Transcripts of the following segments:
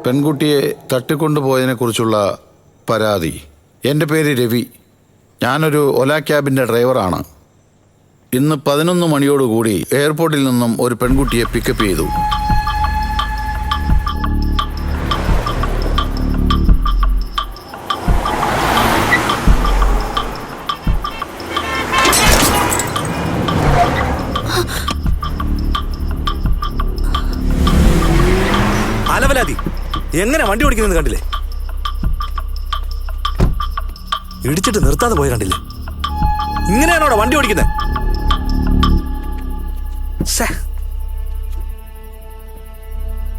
പെൺകുട്ടിയെ തട്ടിക്കൊണ്ടുപോയതിനെക്കുറിച്ചുള്ള പരാതി. എൻ്റെ പേര് രവി. ഞാനൊരു ഒല ക്യാബിൻ്റെ ഡ്രൈവറാണ്. ഇന്ന് 11 മണിയോടുകൂടി എയർപോർട്ടിൽ നിന്നും ഒരു പെൺകുട്ടിയെ പിക്കപ്പ് ചെയ്തു. അലവലാതി എങ്ങനെ വണ്ടി ഓടിക്കുന്നത് കണ്ടില്ലേ? ഇടിച്ചിട്ട് നിർത്താതെ പോയ കണ്ടില്ലേ? ഇങ്ങനെയാണോ അവിടെ വണ്ടി ഓടിക്കുന്നത്?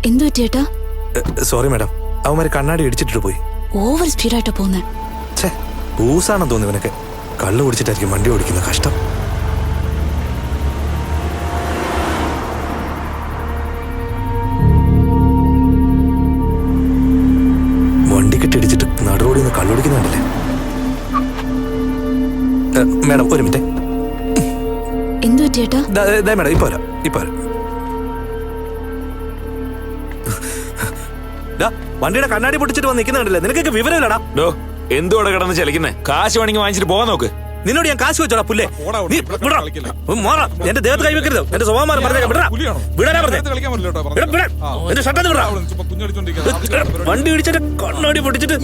എന്തു പറ്റിയേട്ടാ? സോറി മാഡം, അവന്മാര് കണ്ണാടി ഇടിച്ചിട്ട് പോയി. ഓവർ സ്പീഡായിട്ടാ പോകുന്നത്. പൂസാണെന്ന് തോന്നുന്നു ഇവനൊക്കെ. കള്ളു കുടിച്ചിട്ടായിരിക്കും വണ്ടി ഓടിക്കുന്ന. കഷ്ടം. വണ്ടി കെട്ടിടിച്ചിട്ട് നടുറോഡിൽ നിന്ന് കള്ളുടിക്കുന്നുണ്ടല്ലേ? മാഡം ഒരു മിനിറ്റ്. എന്തു പറ്റിയേട്ടാ? മാഡം ഇപ്പൊ വരാം, ഇപ്പൊ വരാം. വണ്ടിയുടെ കണ്ണാടി പൊട്ടിച്ചിട്ട് വന്ന് നിൽക്കുന്നുണ്ടല്ലേ? നിനക്കൊക്കെ വിവരമില്ലടാ. എന്തുകൂടെ കിടന്ന് ചലിക്കുന്നേ? കാശ് വേണമെങ്കിൽ വാങ്ങിച്ചിട്ട് പോകാൻ നോക്ക്. നിന്നോട് ഞാൻ കാശ് വെച്ചോടാ പുല്ലേ. എന്റെ ദേഹത്ത് കൈവെക്കരുത്. എന്റെ സ്വഭാവം വണ്ടി ഇടിച്ചിട്ട് കണ്ണാടി പൊട്ടിച്ചിട്ട്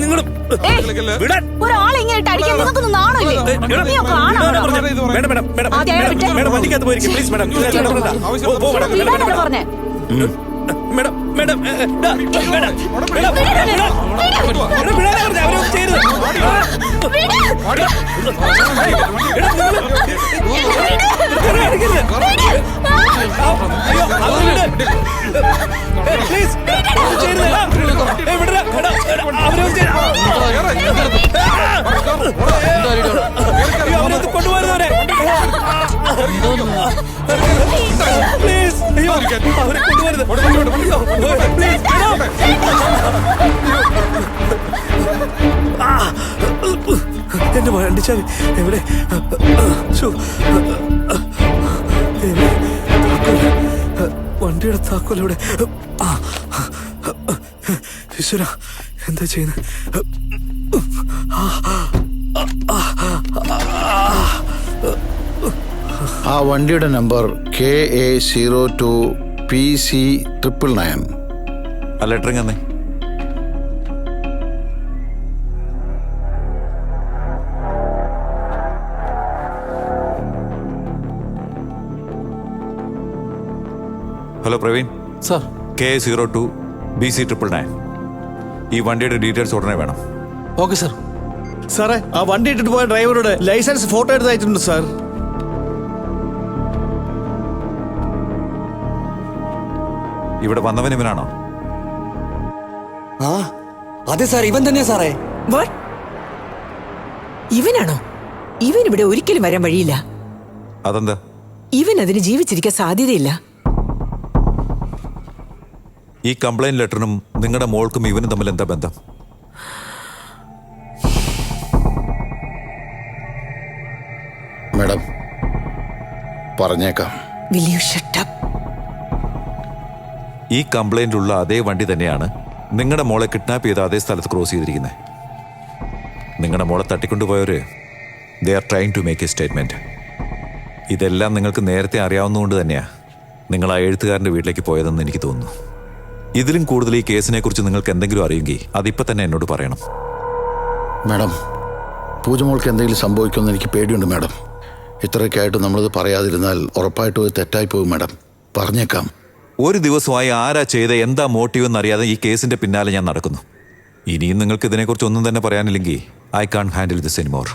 നിങ്ങൾ വണ്ടിക്കകത്ത് പോയിരിക്കും പ്ലീസ് മാഡം. മേഡം മേഡം കൊണ്ടുപോരുന്നവരെ പ്ലീസ്. അവരെ കൊണ്ടുപോരുന്നത് എന്റെ വണ്ടിച്ചാവി എവിടെ? വണ്ടിയുടെ താക്കോൽ എവിടെ? ഈശ്വര, എന്താ ചെയ്യുന്നത്? ആ വണ്ടിയുടെ നമ്പർ KA02PC999. ആ ലെറ്ററിങ് തന്നെ. Hello Praveen sir, KA02BC999. ഈ വണ്ടിയുടെ ഡീറ്റെയിൽസ് ഉടനെ വേണം. Okay sir. സാറേ, ആ വണ്ടി ഇട്ടിട്ട് പോയ ഡ്രൈവറുടെ ലൈസൻസ് ഫോട്ടോ എടുത്ത് അയച്ചിട്ടുണ്ട് സാർ. ഇവിടെ വന്നവൻ ഇവനാണോ? ആ അതെ സാർ, ഇവൻ തന്നെയാ സാറേ. ഇവനാണോ? ഇവൻ ഇവിടെ ഒരിക്കലും വരാൻ വഴിയില്ല. അതെന്താ? ഇവൻ അതിന് ജീവിച്ചിരിക്കാൻ സാധ്യതയില്ല. ഈ കംപ്ലൈന്റ് ലെറ്ററിനും നിങ്ങളുടെ മോൾക്കും ഇവനും തമ്മിൽ എന്താ ബന്ധം? മാഡം പറഞ്ഞേക്കാം. Will you shut up? ഈ കംപ്ലൈന്റ് ഉള്ള അതേ വണ്ടി തന്നെയാണ് നിങ്ങളുടെ മോളെ കിഡ്നാപ്പ് ചെയ്ത അതേ സ്ഥലത്ത് ക്രോസ് ചെയ്തിരിക്കുന്നത്. നിങ്ങളുടെ മോളെ തട്ടിക്കൊണ്ടുപോയവര് they are trying to make a statement. ഇതെല്ലാം നിങ്ങൾക്ക് നേരത്തെ അറിയാവുന്നതുകൊണ്ട് തന്നെയാണ് നിങ്ങൾ ആ എഴുത്തുകാരൻ്റെ വീട്ടിലേക്ക് പോയതെന്ന് എനിക്ക് തോന്നുന്നു. ഇതിലും കൂടുതൽ ഈ കേസിനെ കുറിച്ച് നിങ്ങൾക്ക് എന്തെങ്കിലും അറിയുമെങ്കിൽ അതിപ്പോൾ തന്നെ എന്നോട് പറയണം. മാഡം, പൂജമോൾക്ക് എന്തെങ്കിലും സംഭവിക്കുമെന്ന് എനിക്ക് പേടിയുണ്ട് മാഡം. ഇത്രയൊക്കെ ആയിട്ട് നമ്മളിത് പറയാതിരുന്നാൽ ഉറപ്പായിട്ടും ഇത് തെറ്റായി പോകും മാഡം. പറഞ്ഞേക്കാം. ഒരു ദിവസമായി ആരാ ചെയ്ത എന്താ മോട്ടീവ് എന്നറിയാതെ ഈ കേസിന്റെ പിന്നാലെ ഞാൻ നടക്കുന്നു. ഇനിയും നിങ്ങൾക്ക് ഇതിനെക്കുറിച്ച് ഒന്നും തന്നെ പറയാനില്ലെങ്കിൽ I can't handle this anymore.